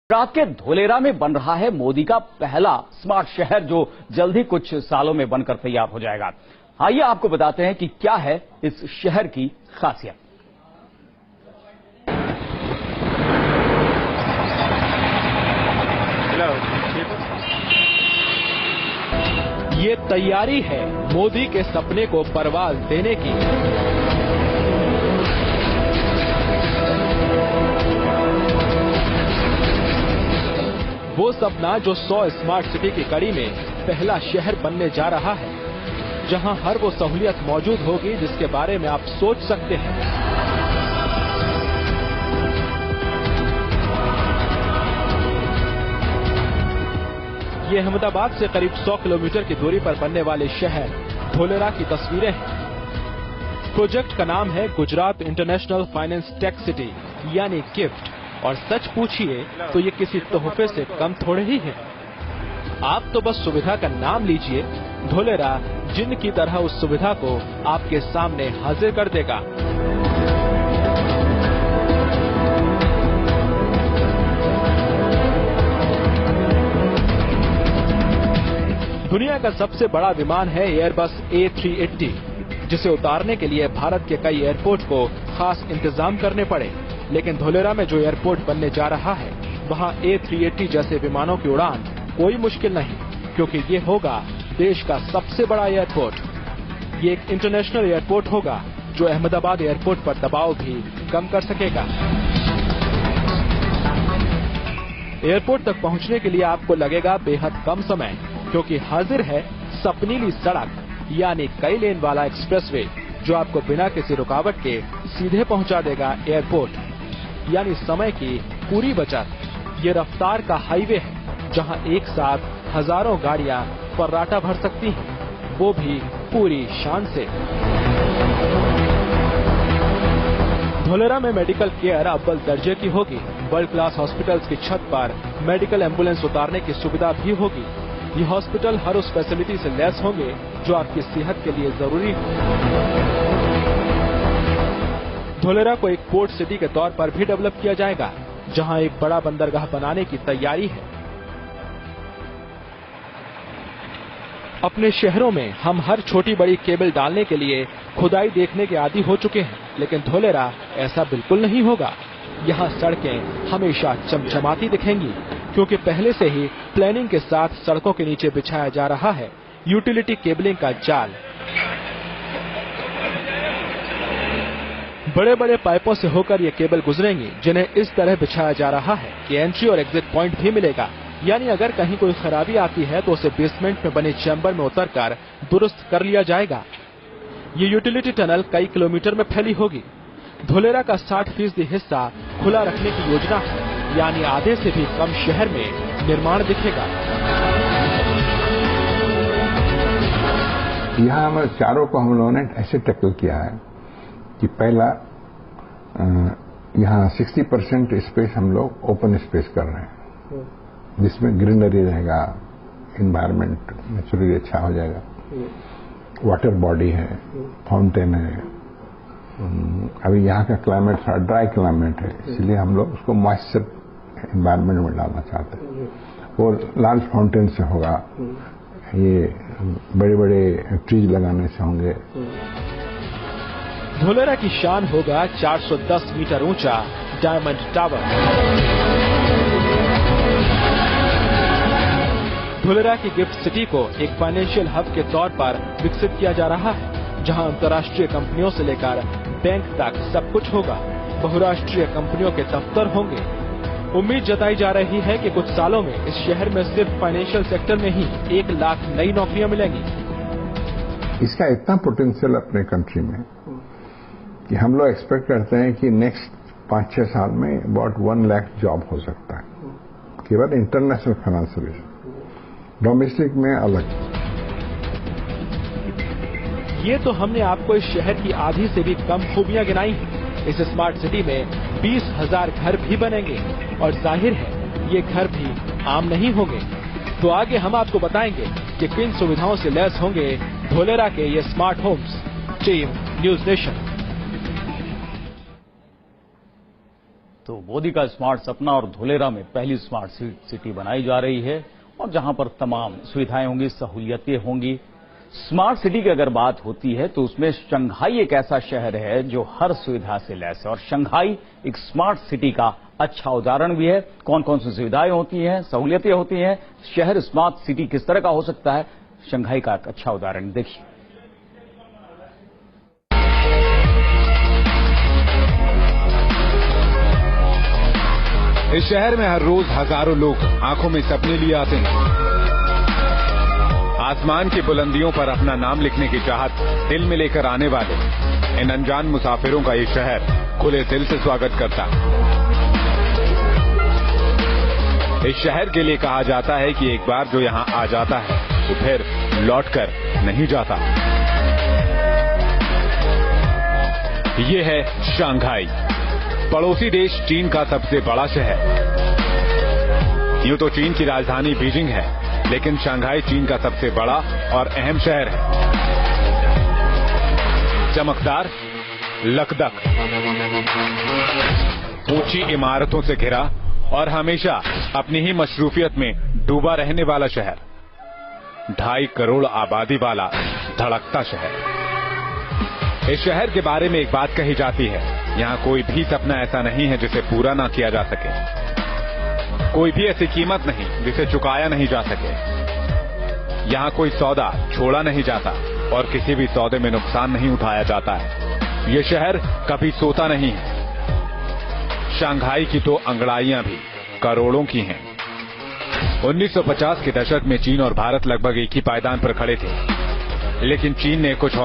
गुजरात के धोलेरा में बन रहा है मोदी का पहला स्मार्ट शहर, जो जल्द ही कुछ सालों में बनकर तैयार हो जाएगा। आइए आपको बताते हैं कि क्या है इस शहर की खासियत। ये तैयारी है मोदी के सपने को परवाज देने की। वो सपना जो 100 स्मार्ट सिटी की कड़ी में पहला शहर बनने जा रहा है, जहां हर वो सहूलियत मौजूद होगी जिसके बारे में आप सोच सकते हैं। ये अहमदाबाद से करीब 100 किलोमीटर की दूरी पर बनने वाले शहर धोलेरा की तस्वीरें हैं। प्रोजेक्ट का नाम है Gujarat international finance tech city यानी गिफ्ट, और सच पूछिए तो ये किसी तोहफे से कम थोड़े ही है। आप तो बस सुविधा का नाम लीजिए, धोलेरा जिन की तरह उस सुविधा को आपके सामने हाजिर कर देगा। दुनिया का सबसे बड़ा विमान है एयरबस A380, जिसे उतारने के लिए भारत के कई एयरपोर्ट को खास इंतजाम करने पड़े। लेकिन धोलेरा में जो एयरपोर्ट बनने जा रहा है, वहां A380 जैसे विमानों की उड़ान कोई मुश्किल नहीं, क्योंकि ये होगा देश का सबसे बड़ा एयरपोर्ट। ये एक इंटरनेशनल एयरपोर्ट होगा जो अहमदाबाद एयरपोर्ट पर दबाव भी कम कर सकेगा। एयरपोर्ट तक पहुंचने के लिए आपको लगेगा बेहद कम समय, क्योंकि हाजिर है सपनीली सड़क यानी कई लेन वाला एक्सप्रेसवे, जो आपको बिना किसी रुकावट के सीधे पहुंचा देगा एयरपोर्ट, यानी समय की पूरी बचत। ये रफ्तार का हाईवे है जहां एक साथ हजारों गाड़ियां फर्राटा भर सकती हैं, वो भी पूरी शान से। धोलेरा में मेडिकल केयर अव्वल दर्जे की होगी। वर्ल्ड क्लास हॉस्पिटल्स की छत पर मेडिकल एम्बुलेंस उतारने की सुविधा भी होगी। ये हॉस्पिटल हर उस फैसिलिटी से लैस होंगे जो आपकी सेहत के लिए जरूरी हो। धोलेरा को एक पोर्ट सिटी के तौर पर भी डेवलप किया जाएगा, जहां एक बड़ा बंदरगाह बनाने की तैयारी है। अपने शहरों में हम हर छोटी बड़ी केबल डालने के लिए खुदाई देखने के आदी हो चुके हैं, लेकिन धोलेरा ऐसा बिल्कुल नहीं होगा। यहाँ सड़कें हमेशा चमचमाती दिखेंगी, क्योंकि पहले से ही प्लानिंग के साथ सड़कों के नीचे बिछाया जा रहा है यूटिलिटी केबलिंग का जाल। बड़े बड़े पाइपों से होकर ये केबल गुजरेंगी, जिन्हें इस तरह बिछाया जा रहा है कि एंट्री और एग्जिट पॉइंट भी मिलेगा। यानी अगर कहीं कोई खराबी आती है तो उसे बेसमेंट में बने चैम्बर में उतरकर दुरुस्त कर लिया जाएगा। ये यूटिलिटी टनल कई किलोमीटर में फैली होगी। धोलेरा का 60% हिस्सा खुला रखने की योजना है, यानी आधे से भी कम शहर में निर्माण दिखेगा। यहाँ हमारे चारों को हम लोगों ने ऐसे टैकल किया है कि पहला यहाँ 60% स्पेस हम लोग ओपन स्पेस कर रहे हैं, जिसमें ग्रीनरी रहेगा, एनवायरनमेंट नेचुरली अच्छा हो जाएगा। वाटर बॉडी है, फाउंटेन है। अभी यहाँ का क्लाइमेट थोड़ा ड्राई क्लाइमेट है, इसलिए हम लोग उसको मॉइस्चर एनवायरनमेंट में डालना चाहते हैं। वो लार्ज फाउंटेन से होगा, ये बड़े बड़े ट्रीज लगाने से होंगे। धोलेरा की शान होगा 410 मीटर ऊंचा डायमंड टावर। धोलेरा की गिफ्ट सिटी को एक फाइनेंशियल हब के तौर पर विकसित किया जा रहा है, जहां अंतर्राष्ट्रीय कंपनियों से लेकर बैंक तक सब कुछ होगा। बहुराष्ट्रीय कंपनियों के दफ्तर होंगे। उम्मीद जताई जा रही है कि कुछ सालों में इस शहर में सिर्फ फाइनेंशियल सेक्टर में ही 1 लाख नई नौकरियां मिलेंगी। इसका इतना पोटेंशियल अपने कंट्री में कि हम लोग एक्सपेक्ट करते हैं कि नेक्स्ट 5-6 साल में अबाउट 1 लाख जॉब हो सकता है, केवल इंटरनेशनल फाइनेंस सर्विस। डोमेस्टिक में अलग। ये तो हमने आपको इस शहर की आधी से भी कम खूबियां गिनाई हैं। इस स्मार्ट सिटी में 20,000 घर भी बनेंगे, और जाहिर है ये घर भी आम नहीं होंगे। तो आगे हम आपको बताएंगे कि किन सुविधाओं से लैस होंगे धोलेरा के ये smart homes. Team news nation. तो मोदी का स्मार्ट सपना और धोलेरा में पहली स्मार्ट सिटी बनाई जा रही है और जहां पर तमाम सुविधाएं होंगी, सहूलियतें होंगी। स्मार्ट सिटी की अगर बात होती है तो उसमें शंघाई एक ऐसा शहर है जो हर सुविधा से लैस है और शंघाई एक स्मार्ट सिटी का अच्छा उदाहरण भी है। कौन कौन सी सुविधाएं होती हैं, सहूलियतें होती हैं, शहर स्मार्ट सिटी किस तरह का हो सकता है, शंघाई का एक अच्छा उदाहरण देखिए। इस शहर में हर रोज हजारों लोग आंखों में सपने लिए आते हैं। आसमान की बुलंदियों पर अपना नाम लिखने की चाहत दिल में लेकर आने वाले इन अनजान मुसाफिरों का ये शहर खुले दिल से स्वागत करता है। इस शहर के लिए कहा जाता है कि एक बार जो यहाँ आ जाता है वो फिर लौटकर नहीं जाता। ये है शंघाई, पड़ोसी देश चीन का सबसे बड़ा शहर। यूं तो चीन की राजधानी बीजिंग है, लेकिन शंघाई चीन का सबसे बड़ा और अहम शहर है। चमकदार, लकदक, ऊंची इमारतों से घिरा और हमेशा अपनी ही मशरूफियत में डूबा रहने वाला शहर। 2.5 करोड़ आबादी वाला धड़कता शहर। इस शहर के बारे में एक बात कही जाती है, यहाँ कोई भी सपना ऐसा नहीं है जिसे पूरा ना किया जा सके। कोई भी ऐसी कीमत नहीं जिसे चुकाया नहीं जा सके। यहाँ कोई सौदा छोड़ा नहीं जाता और किसी भी सौदे में नुकसान नहीं उठाया जाता है। ये शहर कभी सोता नहीं है। शंघाई की तो अंगड़ाइयां भी करोड़ों की हैं। 1950 के दशक में चीन और भारत लगभग एक ही पायदान पर खड़े थे, लेकिन चीन ने कुछ